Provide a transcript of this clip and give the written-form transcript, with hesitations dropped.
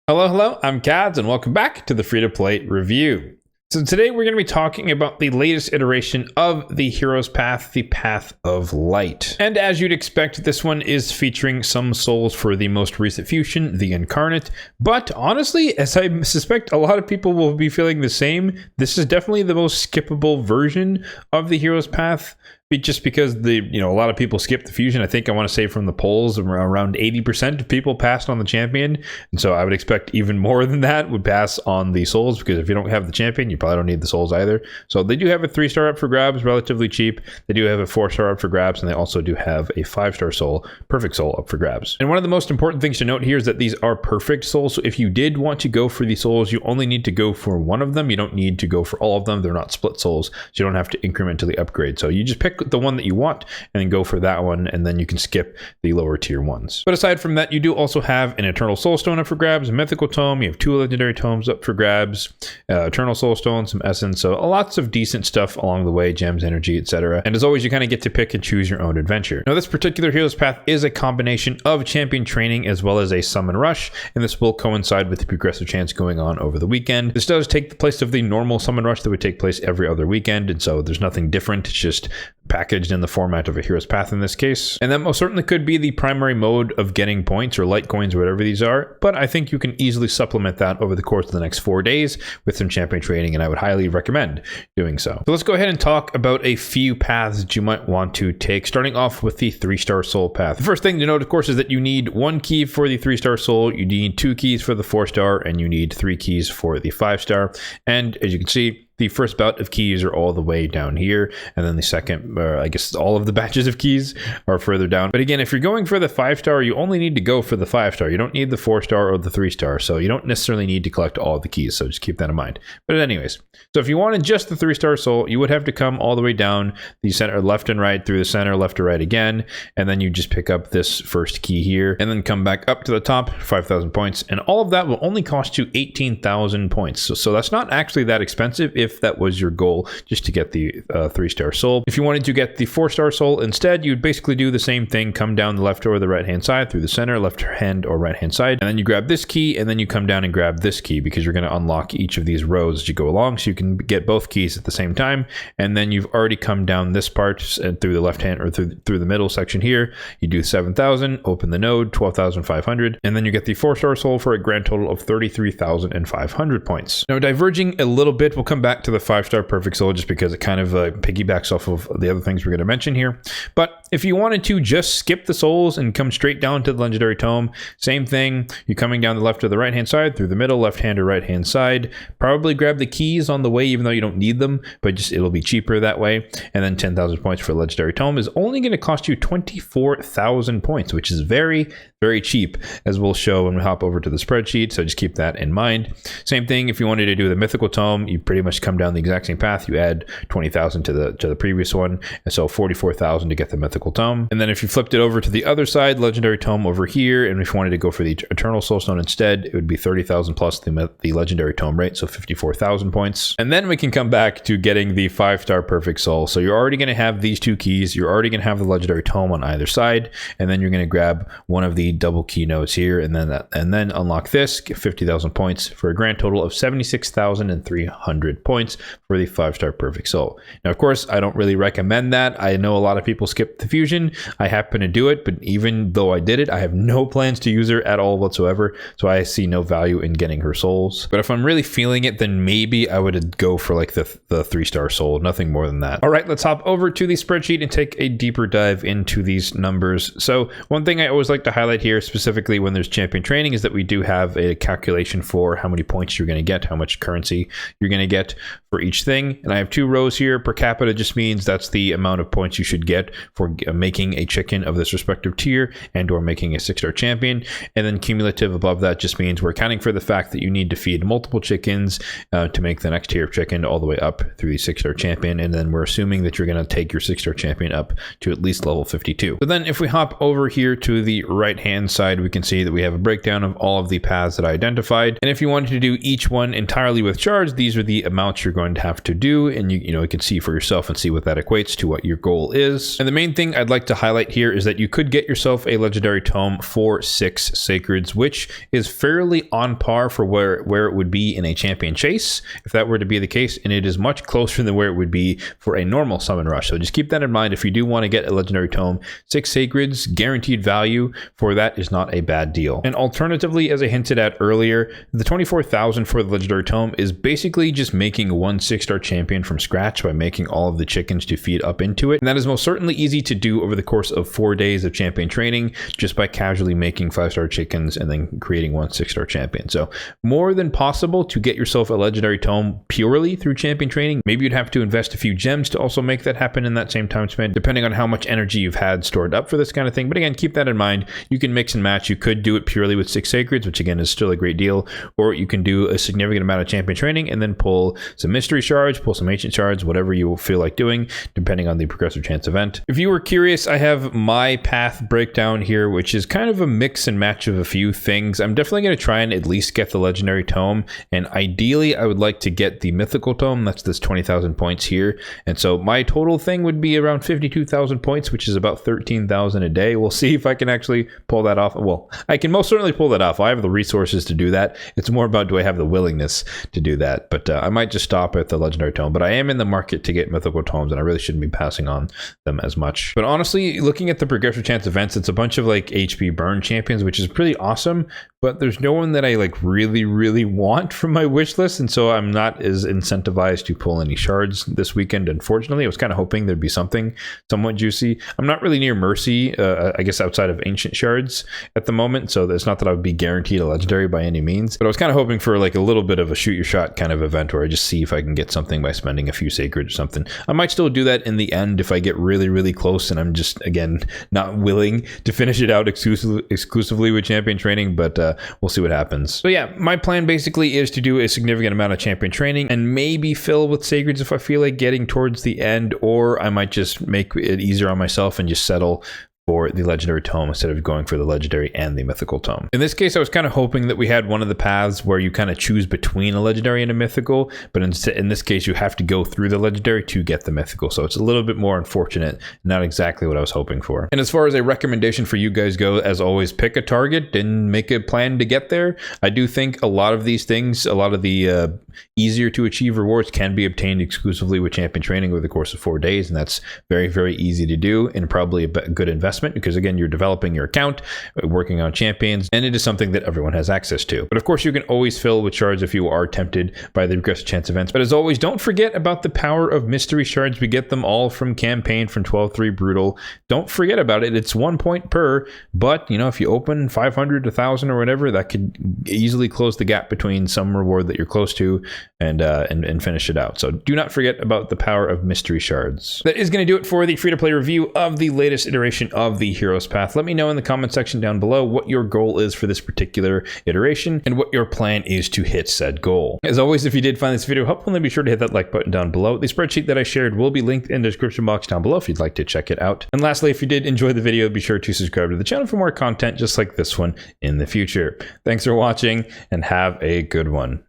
Hello, I'm Kads, and welcome back to the Free-to-Play review. So today we're going to be talking about the latest iteration of the hero's path, the Path of Light. And as you'd expect, this one is featuring some souls for the most recent fusion, the Incarnate. But honestly, as I suspect a lot of people will be feeling the same, this is definitely the most skippable version of the hero's path. Just because a lot of people skip the fusion. I think I want to say from the polls around 80% of people passed on the champion, and so I would expect even more than that would pass on the souls, because if you don't have the champion, you probably don't need the souls either. So they do have a 3-star up for grabs, relatively cheap. They do have a 4-star up for grabs, and they also do have a 5-star soul, perfect soul, up for grabs. And one of the most important things to note here is that these are perfect souls. So if you did want to go for the souls, you only need to go for one of them. You don't need to go for all of them. They're not split souls, so you don't have to incrementally upgrade. So you just pick the one that you want and then go for that one, and then you can skip the lower tier ones. But aside from that, you do also have an Eternal Soulstone up for grabs, a Mythical Tome, you have 2 Legendary Tomes up for grabs, Eternal Soulstone, some Essence, so lots of decent stuff along the way, gems, energy, etc. And as always, you kind of get to pick and choose your own adventure. Now, this particular hero's path is a combination of champion training as well as a summon rush, and this will coincide with the progressive chance going on over the weekend. This does take the place of the normal summon rush that would take place every other weekend, and so there's nothing different. It's just packaged in the format of a hero's path in this case. And that most certainly could be the primary mode of getting points or light coins or whatever these are, but I think you can easily supplement that over the course of the next 4 days with some champion training, and I would highly recommend doing so. So let's go ahead and talk about a few paths that you might want to take, starting off with the 3-star soul path. The first thing to note, of course, is that you need 1 key for the 3-star soul, you need 2 keys for the 4-star, and you need 3 keys for the 5-star. And as you can see, the first bout of keys are all the way down here, and then the second, I guess all of the batches of keys are further down. But again, if you're going for the 5-star, you only need to go for the 5-star. You don't need the 4-star or the 3-star, so you don't necessarily need to collect all the keys, so just keep that in mind. But anyways, so if you wanted just the 3-star soul, you would have to come all the way down the center, left and right, through the center, left to right again, and then you just pick up this first key here, and then come back up to the top, 5,000 points, and all of that will only cost you 18,000 points. So that's not actually that expensive if that was your goal, just to get the 3-star soul. If you wanted to get the 4-star soul instead, you'd basically do the same thing, come down the left or the right hand side, through the center, left hand or right hand side, and then you grab this key, and then you come down and grab this key, because you're going to unlock each of these rows as you go along, so you can get both keys at the same time. And then you've already come down this part through the left hand, or through the middle section here. You do 7,000, open the node, 12,500, and then you get the 4-star soul for a grand total of 33,500 points. Now, diverging a little bit, we'll come back to the 5-star perfect soul just because it kind of piggybacks off of the other things we're going to mention here. But if you wanted to just skip the souls and come straight down to the legendary tome, same thing. You're coming down the left or the right hand side, through the middle, left hand or right hand side. Probably grab the keys on the way, even though you don't need them, but just it'll be cheaper that way. And then 10,000 points for legendary tome is only going to cost you 24,000 points, which is very, very cheap, as we'll show when we hop over to the spreadsheet. So just keep that in mind. Same thing if you wanted to do the mythical tome, you pretty much come down the exact same path. You add 20,000 to the previous one, and so 44,000 to get the mythical tome. And then if you flipped it over to the other side, legendary tome over here, and if you wanted to go for the eternal soulstone instead, it would be 30,000 plus the legendary tome rate, so 54,000 points. And then we can come back to getting the 5-star perfect soul. So you're already going to have these 2 keys, you're already going to have the legendary tome on either side, and then you're going to grab one of the double key nodes here, and then unlock this, get 50,000 points for a grand total of 76,300 points for the 5-star perfect soul. Now, of course, I don't really recommend that. I know a lot of people skip the fusion. I happen to do it, but even though I did it, I have no plans to use her at all whatsoever, so I see no value in getting her souls. But if I'm really feeling it, then maybe I would go for like the 3-star soul, nothing more than that. All right, let's hop over to the spreadsheet and take a deeper dive into these numbers. So one thing I always like to highlight here, specifically when there's champion training, is that we do have a calculation for how many points you're going to get, how much currency you're going to get for each thing. And I have 2 rows here. Per capita just means that's the amount of points you should get for making a chicken of this respective tier and or making a 6-star champion. And then cumulative above that just means we're accounting for the fact that you need to feed multiple chickens to make the next tier of chicken all the way up through the 6-star champion. And then we're assuming that you're going to take your 6-star champion up to at least level 52. So then if we hop over here to the right hand side, we can see that we have a breakdown of all of the paths that I identified. And if you wanted to do each one entirely with shards, these are the amounts you're going to have to do. And you can see for yourself and see what that equates to what your goal is. And the main thing I'd like to highlight here is that you could get yourself a legendary tome for 6 sacreds, which is fairly on par for where it would be in a champion chase, if that were to be the case, and it is much closer than where it would be for a normal summon rush. So just keep that in mind. If you do want to get a legendary tome, 6 sacreds, guaranteed value for that is not a bad deal. And alternatively, as I hinted at earlier, the 24,000 for the legendary tome is basically just making one 6-star champion from scratch by making all of the chickens to feed up into it. And that is most certainly easy to do over the course of 4 days of champion training, just by casually making 5-star chickens and then creating one 6-star champion. So more than possible to get yourself a legendary tome purely through champion training. Maybe you'd have to invest a few gems to also make that happen in that same time span, depending on how much energy you've had stored up for this kind of thing. But again, keep that in mind. You can mix and match. You could do it purely with 6 sacreds, which again is still a great deal, or you can do a significant amount of champion training and then pull some mystery shards, pull some ancient shards, whatever you feel like doing, depending on the progressive chance event. If you were curious, I have my path breakdown here, which is kind of a mix and match of a few things. I'm definitely going to try and at least get the legendary tome, and ideally I would like to get the mythical tome. That's this 20,000 points here, and so my total thing would be around 52,000 points, which is about 13,000 a day. We'll see if I can actually pull that off. Well, I can most certainly pull that off. I have the resources to do that. It's more about, do I have the willingness to do that? But I might just stop at the legendary tome, but I am in the market to get mythical tomes, and I really shouldn't be passing on them as much. But honestly, looking at the progressive chance events, it's a bunch of like HP burn champions, which is pretty awesome, but there's no one that I like really want from my wish list, and so I'm not as incentivized to pull any shards this weekend. Unfortunately, I was kind of hoping there'd be something somewhat juicy. I'm not really near Mercy, I guess, outside of ancient shards at the moment, so it's not that I would be guaranteed a legendary by any means, but I was kind of hoping for like a little bit of a shoot your shot kind of event where I just see if I can get something by spending a few sacred or something. I might still do that in the end if I get really close and I'm just, again, not willing to finish it out exclusively with champion training, but we'll see what happens. So yeah, my plan basically is to do a significant amount of champion training and maybe fill with sacreds if I feel like getting towards the end, or I might just make it easier on myself and just settle for the legendary tome instead of going for the legendary and the mythical tome. In this case, I was kind of hoping that we had one of the paths where you kind of choose between a legendary and a mythical, but in this case, you have to go through the legendary to get the mythical. So it's a little bit more unfortunate, not exactly what I was hoping for. And as far as a recommendation for you guys go, as always, pick a target and make a plan to get there. I do think a lot of these things, a lot of the easier to achieve rewards can be obtained exclusively with champion training over the course of 4 days, and that's very easy to do and probably a good investment, because again, you're developing your account, working on champions, and it is something that everyone has access to. But of course, you can always fill with shards if you are tempted by the progressive chance events. But as always, don't forget about the power of mystery shards. We get them all from campaign, from 12.3 Brutal. Don't forget about it. It's 1 point per, but you know, if you open 500, 1,000 or whatever, that could easily close the gap between some reward that you're close to and finish it out. So do not forget about the power of mystery shards. That is going to do it for the free-to-play review of the latest iteration of the Heroes Path. Let me know in the comment section down below what your goal is for this particular iteration and what your plan is to hit said goal. As always, if you did find this video helpful, then be sure to hit that like button down below. The spreadsheet that I shared will be linked in the description box down below if you'd like to check it out. And lastly, if you did enjoy the video, be sure to subscribe to the channel for more content just like this one in the future. Thanks for watching and have a good one.